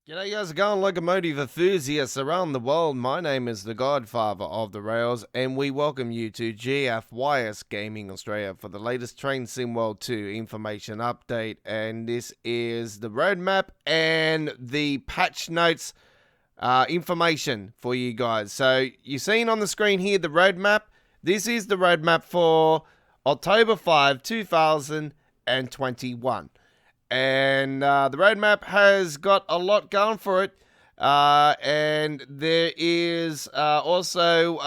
G'day guys, going locomotive enthusiasts around the world. My name is the Godfather of the Rails, and we welcome you to GFYS Gaming Australia for the latest Train Sim World 2 information update. And this is the roadmap and the patch notes information for you guys. So you're seeing on the screen here the roadmap. This is the roadmap for October 5, 2021. And the roadmap has got a lot going for it. And there is also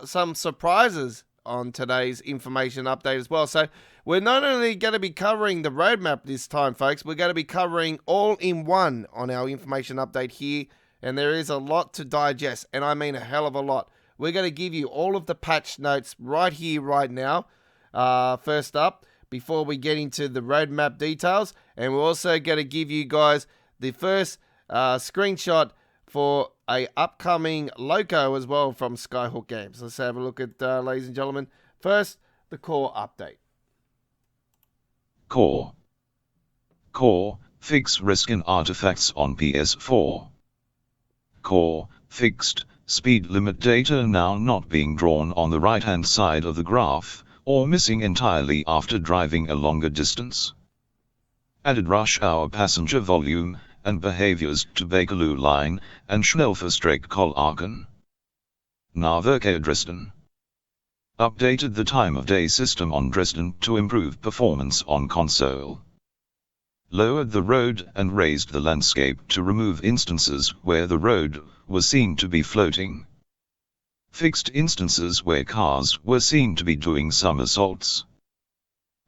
some surprises on today's information update as well. So we're not only going to be covering the roadmap this time, folks, we're going to be covering all in one on our information update here. And there is a lot to digest, and I mean a hell of a lot. We're going to give you all of the patch notes right here, right now. First up, before we get into the roadmap details, and we're also going to give you guys the first screenshot for a upcoming loco as well from Skyhook Games. Let's have a look at, ladies and gentlemen. First, the core update. Core fix reskin artifacts on PS4. Core fixed speed limit data now not being drawn on the right hand side of the graph, or missing entirely after driving a longer distance. Added rush hour passenger volume and behaviors to Bakerloo Line and Schnellverstrecke Aachen. Nahverkehr Dresden. Updated the time of day system on Dresden to improve performance on console. Lowered the road and raised the landscape to remove instances where the road was seen to be floating. Fixed instances where cars were seen to be doing somersaults.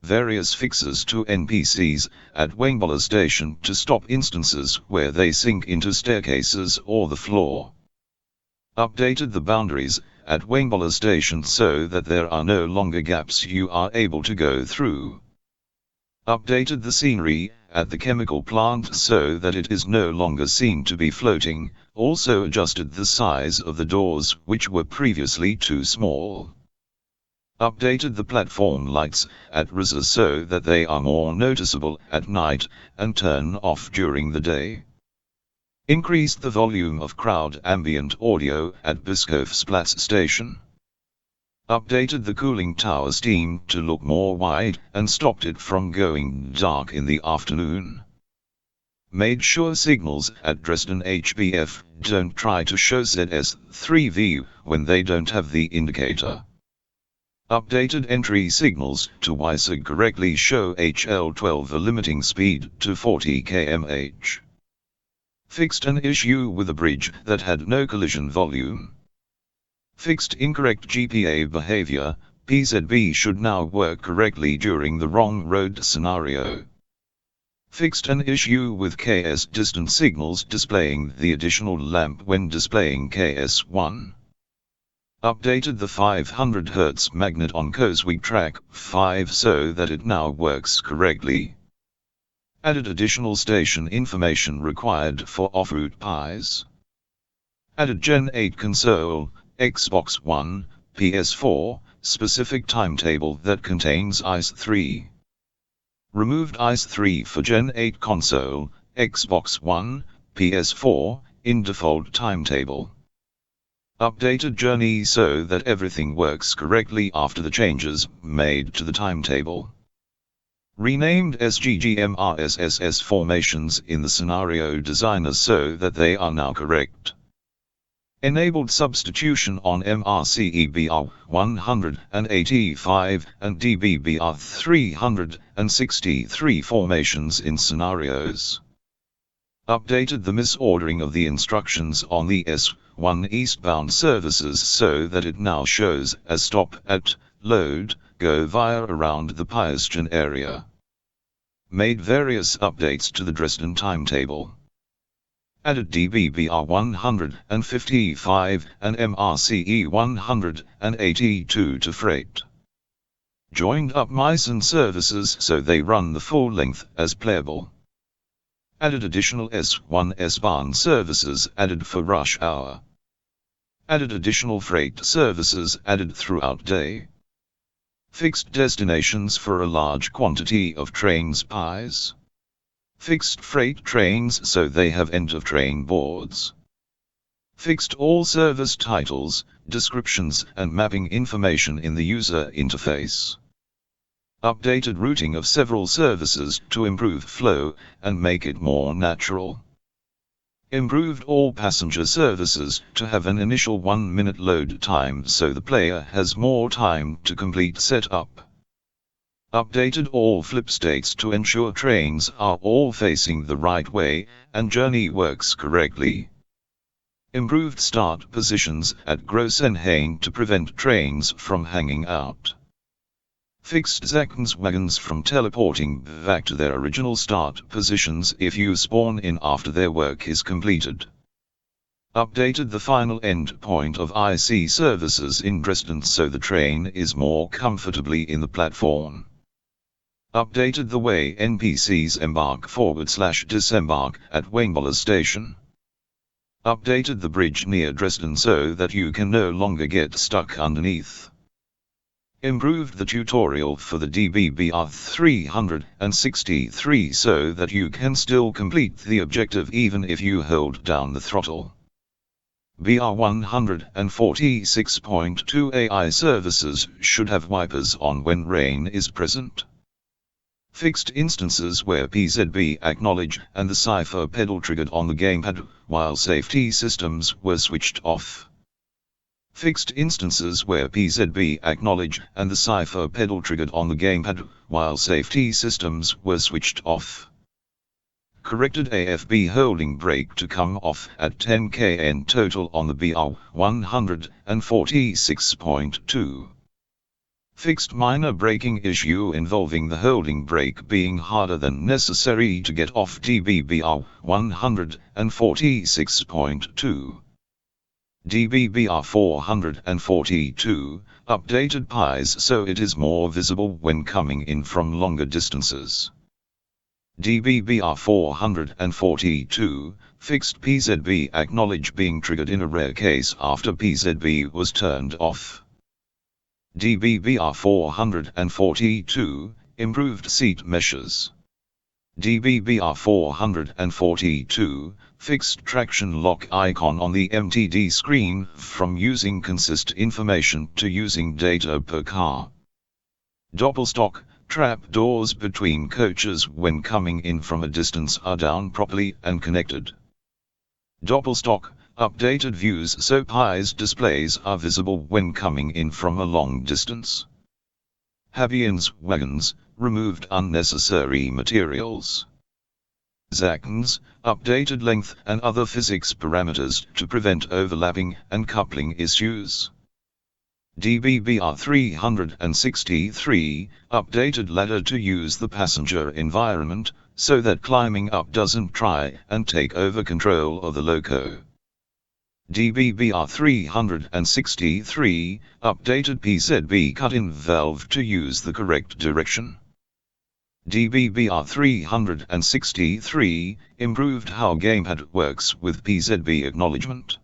Various fixes to NPCs at Wangbola Station to stop instances where they sink into staircases or the floor. Updated the boundaries at Wangbola Station so that there are no longer gaps you are able to go through. Updated the scenery at the chemical plant so that it is no longer seen to be floating, also adjusted the size of the doors which were previously too small. Updated the platform lights at Riza so that they are more noticeable at night and turn off during the day. Increased the volume of crowd ambient audio at Bischofsplatz station. Updated the cooling tower steam to look more wide and stopped it from going dark in the afternoon. Made sure signals at Dresden HBF don't try to show ZS3V when they don't have the indicator. Updated entry signals to WYSIG correctly show HL12 a limiting speed to 40 km/h. Fixed an issue with a bridge that had no collision volume. Fixed incorrect GPA behavior, PZB should now work correctly during the wrong road scenario. Fixed an issue with KS distance signals displaying the additional lamp when displaying KS1. Updated the 500 Hz magnet on Coswig track 5 so that it now works correctly. Added additional station information required for off-route pies. Added Gen 8 console, Xbox One, PS4, specific timetable that contains ICE3. Removed ICE3 for Gen 8 console, Xbox One, PS4, in default timetable. Updated journey so that everything works correctly after the changes made to the timetable. Renamed SGGMRSSS formations in the scenario designer so that they are now correct. Enabled substitution on MRCEBR 185 and DBBR 363 formations in scenarios. Updated the misordering of the instructions on the S1 eastbound services so that it now shows as stop at, load, go via around the Pieston area. Made various updates to the Dresden timetable. Added DBBR 155 and MRCE 182 to freight. Joined up Meissen services so they run the full length as playable. Added additional S1 S-Bahn services added for rush hour. Added additional freight services added throughout day. Fixed destinations for a large quantity of trains pies. Fixed freight trains so they have end-of-train boards. Fixed all service titles, descriptions and mapping information in the user interface. Updated routing of several services to improve flow and make it more natural. Improved all passenger services to have an initial 1-minute load time so the player has more time to complete setup. Updated all flip states to ensure trains are all facing the right way and journey works correctly. Improved start positions at Grossenhain to prevent trains from hanging out. Fixed wagons from teleporting back to their original start positions if you spawn in after their work is completed. Updated the final endpoint of IC services in Dresden so the train is more comfortably in the platform. Updated the way NPCs embark/disembark at Weinboller Station. Updated the bridge near Dresden so that you can no longer get stuck underneath. Improved the tutorial for the DBBR 363 so that you can still complete the objective even if you hold down the throttle. BR 146.2 AI services should have wipers on when rain is present. Fixed instances where PZB acknowledge and the cipher pedal triggered on the gamepad while safety systems were switched off. Fixed instances where PZB acknowledge and the cipher pedal triggered on the gamepad while safety systems were switched off. Corrected AFB holding brake to come off at 10 kn total on the BR 146.2. Fixed minor braking issue involving the holding brake being harder than necessary to get off DBBR 146.2. DBBR 442, updated pies so it is more visible when coming in from longer distances. DBBR 442, fixed PZB acknowledge being triggered in a rare case after PZB was turned off. DBBR 442, improved seat meshes. DBBR 442, fixed traction lock icon on the MTD screen from using consist information to using data per car. Doppelstock, trap doors between coaches when coming in from a distance are down properly and connected. Doppelstock, updated views so pies displays are visible when coming in from a long distance. Habians wagons, removed unnecessary materials. Zacons, updated length and other physics parameters to prevent overlapping and coupling issues. DBBR 363, updated ladder to use the passenger environment, so that climbing up doesn't try and take over control of the loco. DBBR 363, updated PZB cut-in valve to use the correct direction. DBBR 363, improved how gamepad works with PZB acknowledgement.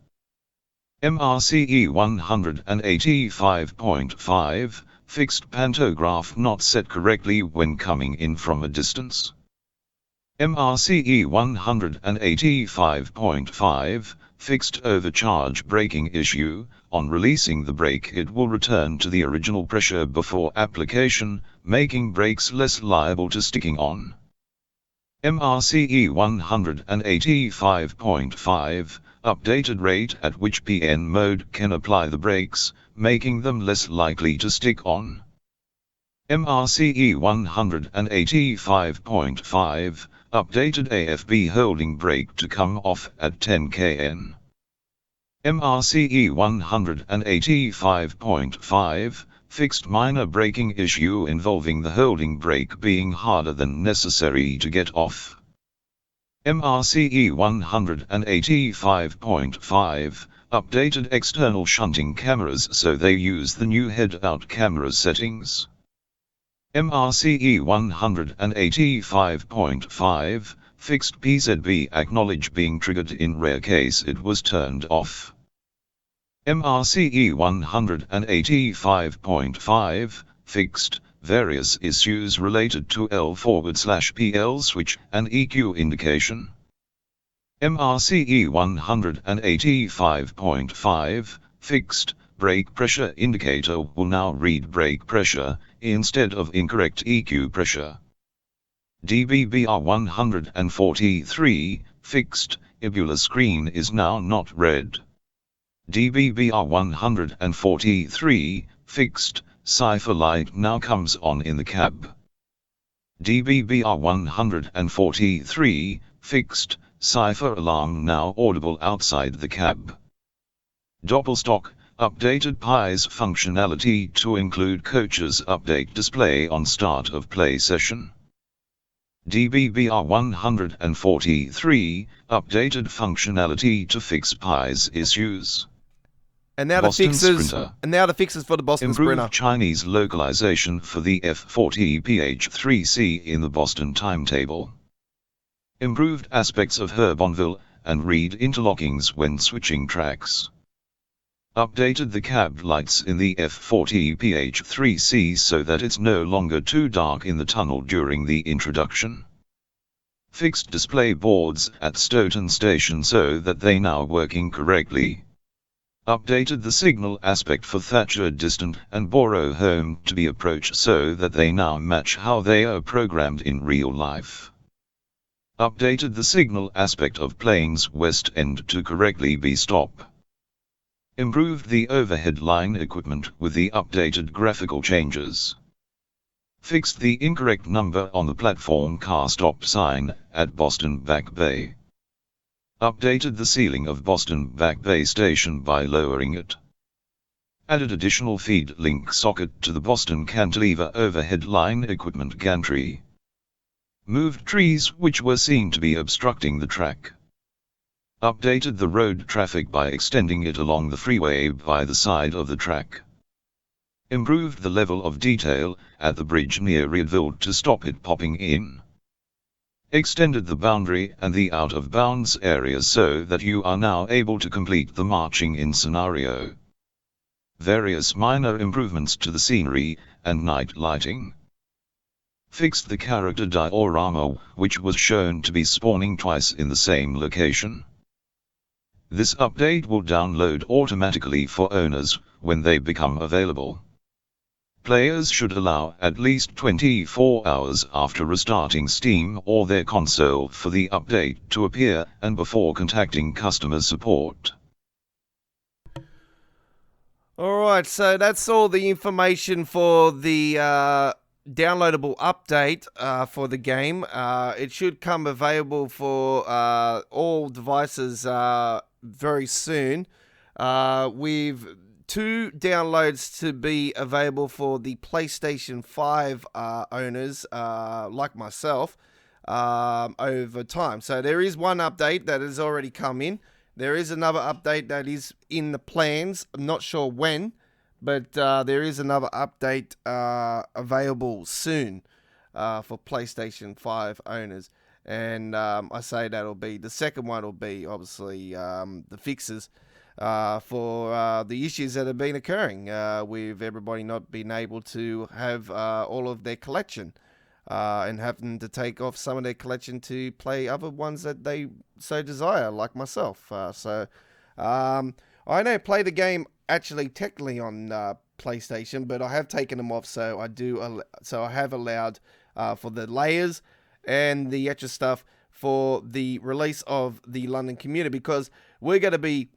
MRCE 185.5, fixed pantograph not set correctly when coming in from a distance. MRCE 185.5, fixed overcharge braking issue, on releasing the brake it will return to the original pressure before application, making brakes less liable to sticking on. MRCE 185.5, updated rate at which PN mode can apply the brakes, making them less likely to stick on. MRCE 185.5, updated AFB holding brake to come off at 10 kn. MRCE 185.5, fixed minor braking issue involving the holding brake being harder than necessary to get off. MRCE 185.5, updated external shunting cameras so they use the new head-out camera settings. MRCE 185.5, fixed PZB acknowledge being triggered in rare case it was turned off. MRCE 185.5, fixed various issues related to L/PL switch and EQ indication. MRCE 185.5, fixed, brake pressure indicator will now read brake pressure, instead of incorrect EQ pressure. DBBR 143, fixed, Ibula screen is now not red. DBBR 143, fixed, cipher light now comes on in the cab. DBBR 143, fixed, cipher alarm now audible outside the cab. Doppelstock, updated PI's functionality to include coach's update display on start of play session. DBBR 143, updated functionality to fix PI's issues. And now Boston the fixes. Sprinter. And now the fixes for the Boston Improved Sprinter. Chinese localization for the F40PH3C in the Boston timetable. Improved aspects of Herbonville and reed interlockings when switching tracks. Updated the cab lights in the F40PH3C so that it's no longer too dark in the tunnel during the introduction. Fixed display boards at Stoughton Station so that they now working correctly. Updated the signal aspect for Thatcher Distant and Borough Home to be approached so that they now match how they are programmed in real life. Updated the signal aspect of Plains West End to correctly be stop. Improved the overhead line equipment with the updated graphical changes. Fixed the incorrect number on the platform car stop sign at Boston Back Bay. Updated the ceiling of Boston Back Bay Station by lowering it. Added additional feed link socket to the Boston Cantilever overhead line equipment gantry. Moved trees which were seen to be obstructing the track. Updated the road traffic by extending it along the freeway by the side of the track. Improved the level of detail at the bridge near Rivet to stop it popping in. Extended the boundary and the out-of-bounds areas so that you are now able to complete the marching in scenario. Various minor improvements to the scenery and night lighting. Fixed the character diorama which was shown to be spawning twice in the same location. This update will download automatically for owners when they become available. Players should allow at least 24 hours after restarting Steam or their console for the update to appear and before contacting customer support. Alright, so that's all the information for the downloadable update for the game. It should come available for all devices very soon. We've 2 downloads to be available for the PlayStation 5 owners like myself over time. So there is one update that has already come in. There is another update that is in the plans. I'm not sure when, but there is another update available soon for PlayStation 5 owners. And I say that'll be, the second one will be obviously the fixes for the issues that have been occurring with everybody not being able to have all of their collection and having to take off some of their collection to play other ones that they so desire, like myself. So I don't play the game actually technically on PlayStation, but I have taken them off, so I have allowed for the layers and the extra stuff for the release of the London Commuter, because we're going to be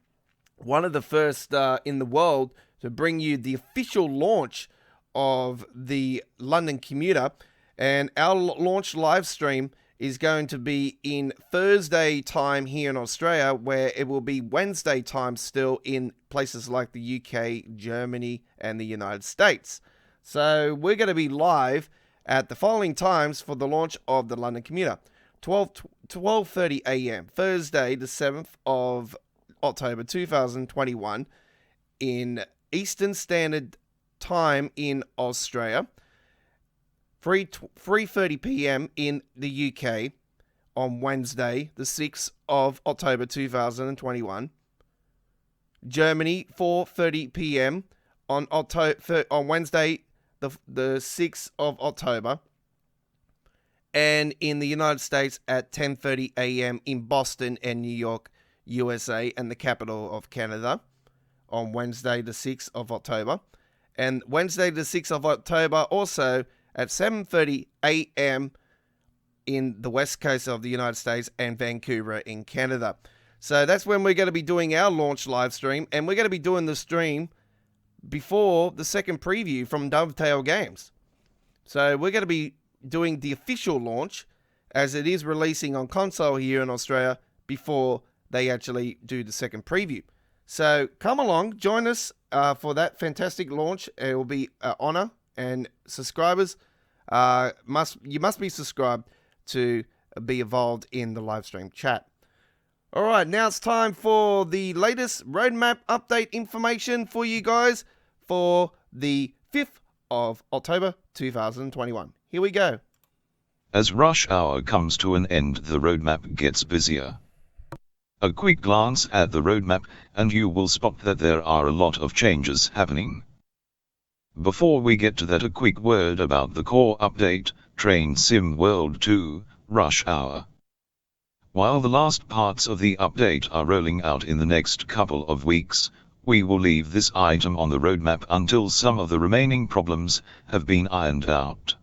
one of the first in the world to bring you the official launch of the London Commuter, and our launch live stream is going to be in Thursday time here in Australia, where it will be Wednesday time still in places like the UK, Germany, and the United States. So we're going to be live at the following times for the launch of the London Commuter. 12:30 a.m. Thursday the 7th of October 2021 in Eastern Standard Time in Australia. 3:30 p.m. in the UK on Wednesday the 6th of October 2021. Germany 4:30 p.m. on Wednesday the 6th of October, and in the United States at 10:30 a.m. in Boston and New York, USA, and the capital of Canada on Wednesday the 6th of October. And Wednesday the 6th of October also at 7:30 a.m. in the west coast of the United States and Vancouver in Canada. So that's when we're going to be doing our launch live stream, and we're going to be doing the stream before the second preview from Dovetail Games. So we're going to be doing the official launch, as it is releasing on console here in Australia before they actually do the second preview. So come along, join us for that fantastic launch. It will be an honor, and subscribers, you must be subscribed to be involved in the live stream chat. All right, now it's time for the latest roadmap update information for you guys for the 5th of October 2021. Here we go. As rush hour comes to an end, the roadmap gets busier. A quick glance at the roadmap and you will spot that there are a lot of changes happening. Before we get to that, a quick word about the core update, Train Sim World 2, Rush Hour. While the last parts of the update are rolling out in the next couple of weeks, we will leave this item on the roadmap until some of the remaining problems have been ironed out.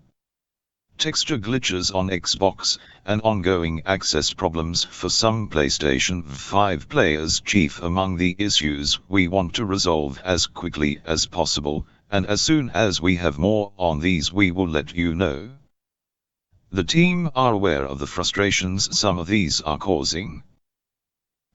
Texture glitches on Xbox, and ongoing access problems for some PlayStation 5 players chief among the issues we want to resolve as quickly as possible, and as soon as we have more on these we will let you know. The team are aware of the frustrations some of these are causing.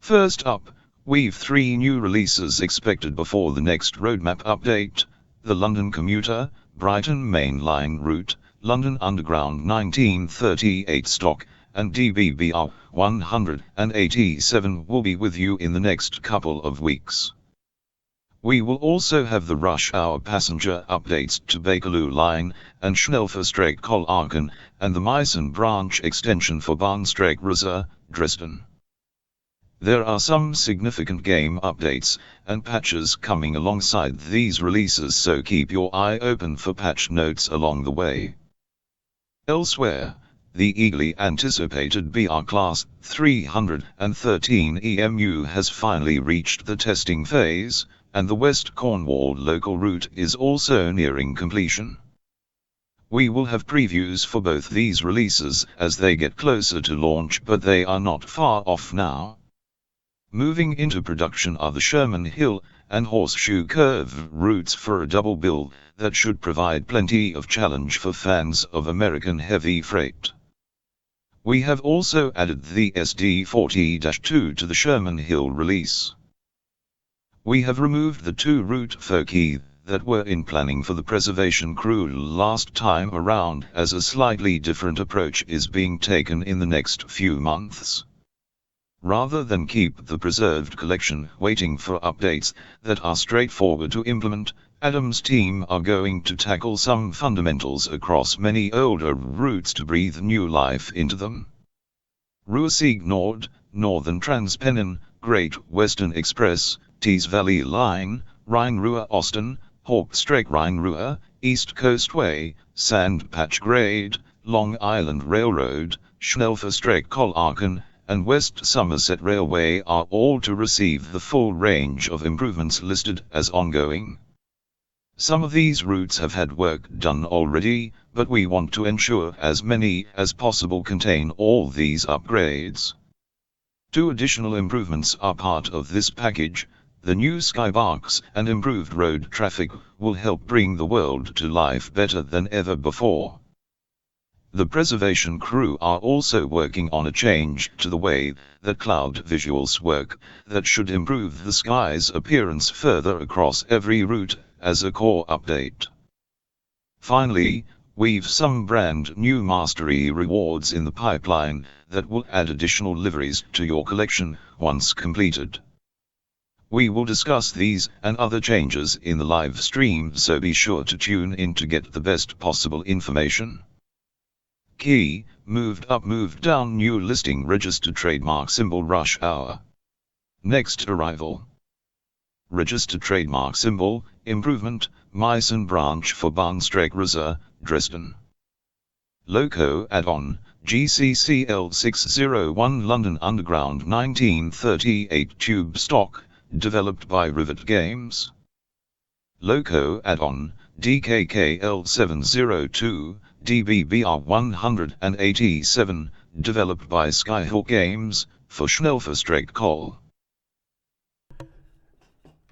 First up, we've 3 new releases expected before the next roadmap update: the London Commuter, Brighton Main Line Route, London Underground 1938 stock, and DBBR 187 will be with you in the next couple of weeks. We will also have the rush hour passenger updates to Bakerloo Line and Schnellverstreek-Aachen, and the Meissen branch extension for Bahnstrecke Dresden. There are some significant game updates and patches coming alongside these releases, so keep your eye open for patch notes along the way. Elsewhere, the eagerly anticipated BR Class 313 EMU has finally reached the testing phase, and the West Cornwall local route is also nearing completion. We will have previews for both these releases as they get closer to launch, but they are not far off now. Moving into production are the Sherman Hill and Horseshoe Curve routes for a double bill that should provide plenty of challenge for fans of American heavy freight. We have also added the SD40-2 to the Sherman Hill release. We have removed the 2 route foci that were in planning for the Preservation crew last time around, as a slightly different approach is being taken in the next few months. Rather than keep the preserved collection waiting for updates that are straightforward to implement, Adam's team are going to tackle some fundamentals across many older routes to breathe new life into them. Ruhr-Sieg Nord, Northern Transpennine, Great Western Express, Tees Valley Line, Rhine-Ruhr-Osten, Hauptstrecke-Rhine-Ruhr, East Coast Way, Sand Patch Grade, Long Island Railroad, Schnellverstreek-Aachen, and West Somerset Railway are all to receive the full range of improvements listed as ongoing. Some of these routes have had work done already, but we want to ensure as many as possible contain all these upgrades. 2 additional improvements are part of this package. The new skybarks and improved road traffic will help bring the world to life better than ever before. The Preservation crew are also working on a change to the way that cloud visuals work that should improve the sky's appearance further across every route as a core update. Finally, we've some brand new mastery rewards in the pipeline that will add additional liveries to your collection once completed. We will discuss these and other changes in the live stream, so be sure to tune in to get the best possible information. Key, moved up, moved down, new listing, registered trademark symbol, rush hour. Next arrival. Register trademark symbol, improvement, Meissen branch for Bahnstreckreise, Dresden. Loco add-on, GCCL 601 London Underground 1938 tube stock, developed by Rivet Games. Loco add-on, DKKL 702, DBBR 187, developed by Skyhook Games, for Schnellverstreckt.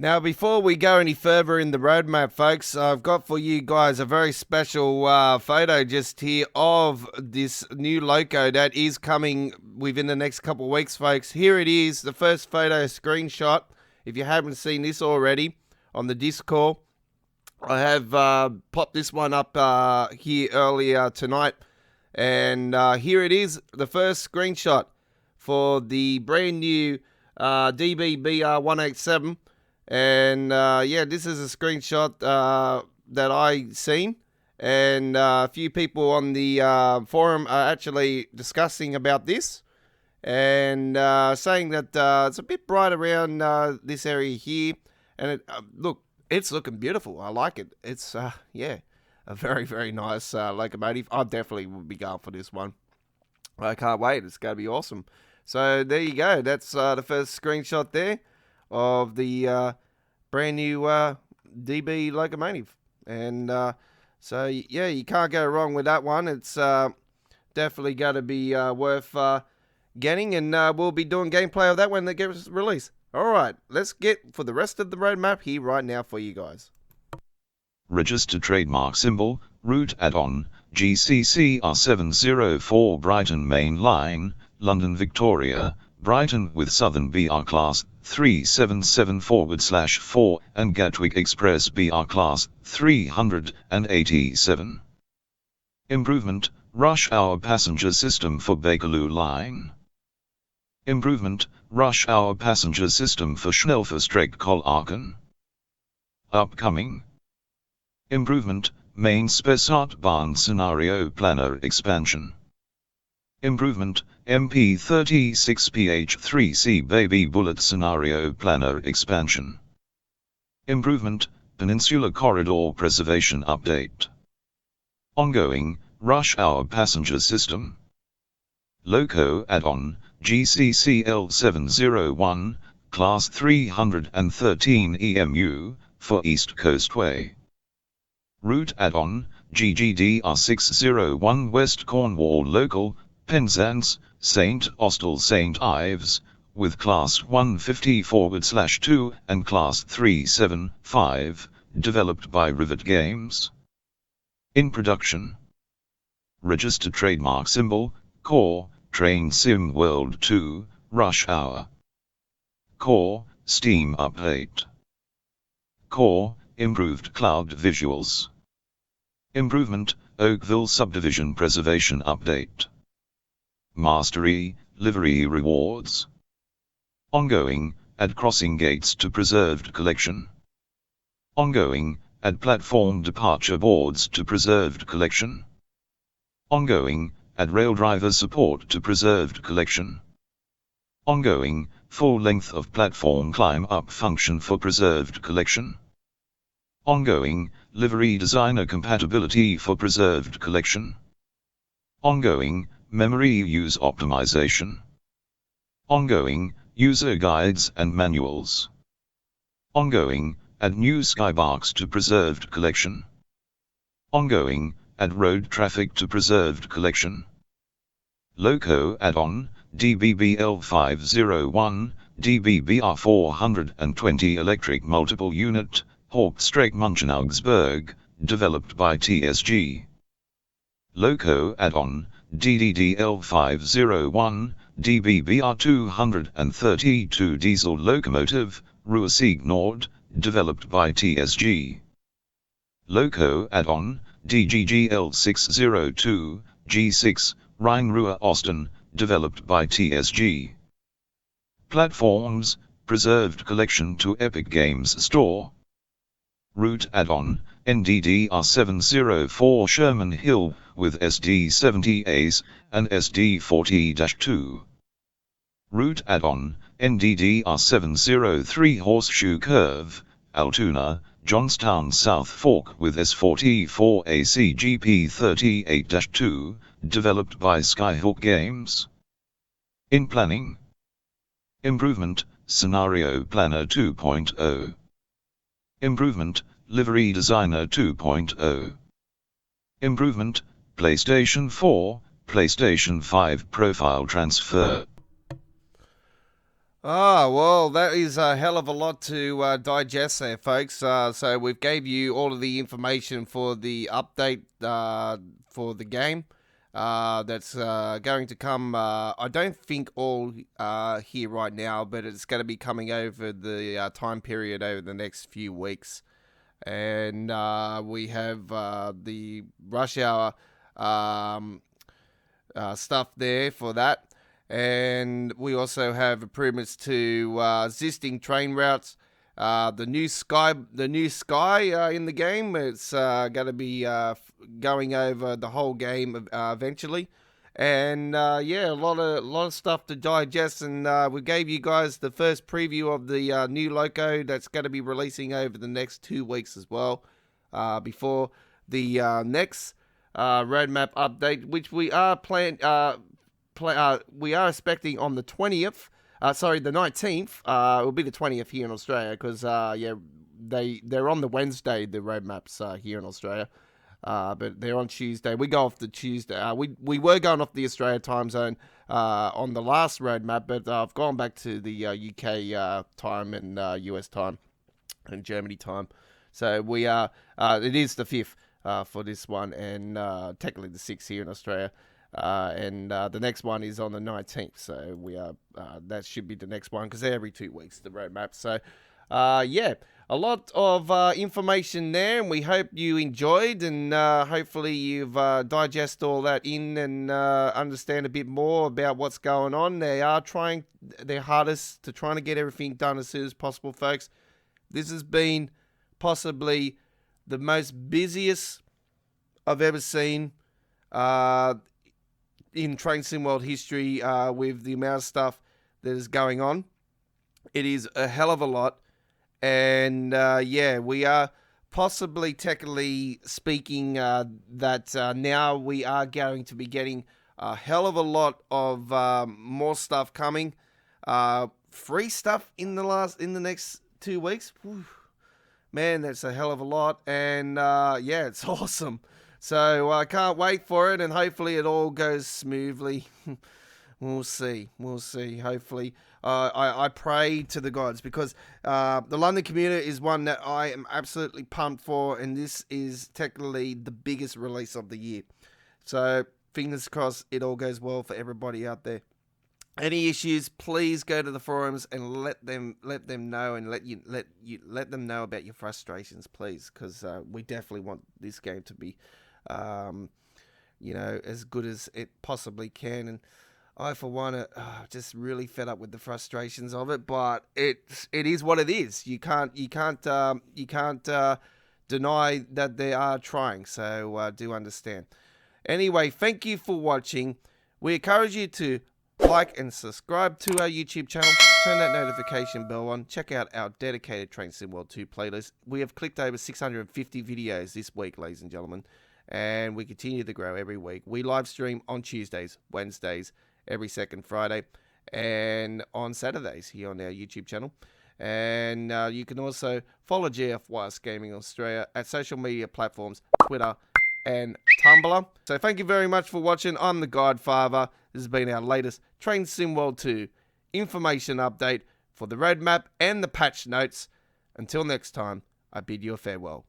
Now, before we go any further in the roadmap, folks, I've got for you guys a very special photo just here of this new loco that is coming within the next couple of weeks, folks. Here it is, the first photo screenshot. If you haven't seen this already on the Discord, I have popped this one up here earlier tonight. And here it is, the first screenshot for the brand new DBBR 187. And yeah, this is a screenshot that I seen, and a few people on the forum are actually discussing about this, and saying that it's a bit bright around this area here, and look, it's looking beautiful. I like it. It's yeah, a very, very nice locomotive. I definitely would be going for this one. I can't wait. It's going to be awesome. So there you go. That's the first screenshot there of the brand new DB locomotive. And so, yeah, you can't go wrong with that one. It's definitely going to be worth getting, and we'll be doing gameplay of that when it gets released. All right, let's get for the rest of the roadmap here right now for you guys. Register trademark symbol, route add-on, GCCR 704 Brighton Main Line, London Victoria, Brighton with Southern BR Class 377/4 and Gatwick Express BR Class 387. Improvement, rush hour passenger system for Bakerloo Line. Improvement, rush hour passenger system for Schnellverstreckt Aachen. Upcoming. Improvement, main Spessartbahn scenario planner expansion. Improvement, MP36PH3C Baby Bullet Scenario Planner Expansion. Improvement, Peninsula Corridor Preservation Update. Ongoing, Rush Hour Passenger System. Loco Add-on, GCCL 701, Class 313 EMU, for East Coast Way. Route Add-on, GGDR 601 West Cornwall Local, Penzance, St. Austell St. Ives, with Class 150/2 and Class 375, developed by Rivet Games. In production. Register trademark symbol, Core, Train Sim World 2, Rush Hour. Core, Steam Update. Core, Improved Cloud Visuals. Improvement, Oakville Subdivision Preservation Update. Mastery, Livery Rewards. Ongoing, add crossing gates to preserved collection. Ongoing, add platform departure boards to preserved collection. Ongoing, add rail driver support to preserved collection. Ongoing, full length of platform climb up function for preserved collection. Ongoing, livery designer compatibility for preserved collection. Ongoing, memory use optimization. Ongoing, user guides and manuals. Ongoing, add new skybarks to preserved collection. Ongoing, add road traffic to preserved collection. Loco add-on, DBBL 501, DBBR 420 electric multiple unit, Hauptstrecke München Augsburg, developed by TSG. Loco add-on, DDDL 501, DBBR 232 diesel locomotive, Ruhr-Sieg Nord, developed by TSG. Loco add-on, DGGL 602, G6, Rhein-Ruhr-Osten, developed by TSG. Platforms, preserved collection to Epic Games Store. Route add-on, NDDR 704 Sherman Hill, with SD70 Ace, and SD40-2. Route add-on, NDDR 703 Horseshoe Curve, Altoona, Johnstown South Fork with S44 ACGP 38-2, developed by Skyhook Games. In planning. Improvement, Scenario Planner 2.0. Improvement, Livery Designer 2.0. Improvement, PlayStation 4, PlayStation 5 Profile Transfer. Ah, well, that is a hell of a lot to digest there, folks. So we've gave you all of the information for the update for the game that's going to come. I don't think all here right now, but it's going to be coming over the time period over the next few weeks. And we have the rush hour stuff there for that. And we also have improvements to existing train routes. The new sky in the game. It's going to be going over the whole game eventually, and yeah, a lot of stuff to digest. And we gave you guys the first preview of the new loco that's going to be releasing over the next 2 weeks as well, before the next roadmap update, which we are we are expecting on the 20th. The 19th. It will be the 20th here in Australia because yeah, they're on the Wednesday, the roadmaps here in Australia, but they're on Tuesday. We go off the Tuesday. We were going off the Australia time zone on the last roadmap, but I've gone back to the UK time and US time and Germany time. So we are. It is the 5th for this one, and technically the 6th here in Australia. And the next one is on the 19th, so we are that should be the next one because they're every 2 weeks, the roadmap. So yeah, a lot of information there, and we hope you enjoyed, and hopefully you've digested all that in and understand a bit more about what's going on. They are trying their hardest to trying to get everything done as soon as possible, folks. This has been possibly the most busiest I've ever seen in Train Sim World history, with the amount of stuff that is going on. It is a hell of a lot. And yeah, we are possibly technically speaking that now we are going to be getting a hell of a lot of more stuff coming. Free stuff in the next 2 weeks. Whew. Man, that's a hell of a lot. And yeah, it's awesome. So I can't wait for it, and hopefully it all goes smoothly. We'll see. Hopefully. I pray to the gods because the London Commuter is one that I am absolutely pumped for, and this is technically the biggest release of the year. So fingers crossed it all goes well for everybody out there. Any issues, please go to the forums and let them know, and let them know about your frustrations, please, because we definitely want this game to be as good as it possibly can. And I, for one, just really fed up with the frustrations of it. But it is what it is. You can't deny that they are trying. So do understand. Anyway, thank you for watching. We encourage you to like and subscribe to our YouTube channel. Turn that notification bell on. Check out our dedicated Train Sim World 2 playlist. We have clicked over 650 videos this week, ladies and gentlemen. And we continue to grow every week. We live stream on Tuesdays, Wednesdays, every second Friday, and on Saturdays here on our YouTube channel. And you can also follow GFYS Gaming Australia at social media platforms, Twitter and Tumblr. So thank you very much for watching. I'm the Godfather. This has been our latest Train Sim World 2 information update for the roadmap and the patch notes. Until next time, I bid you a farewell.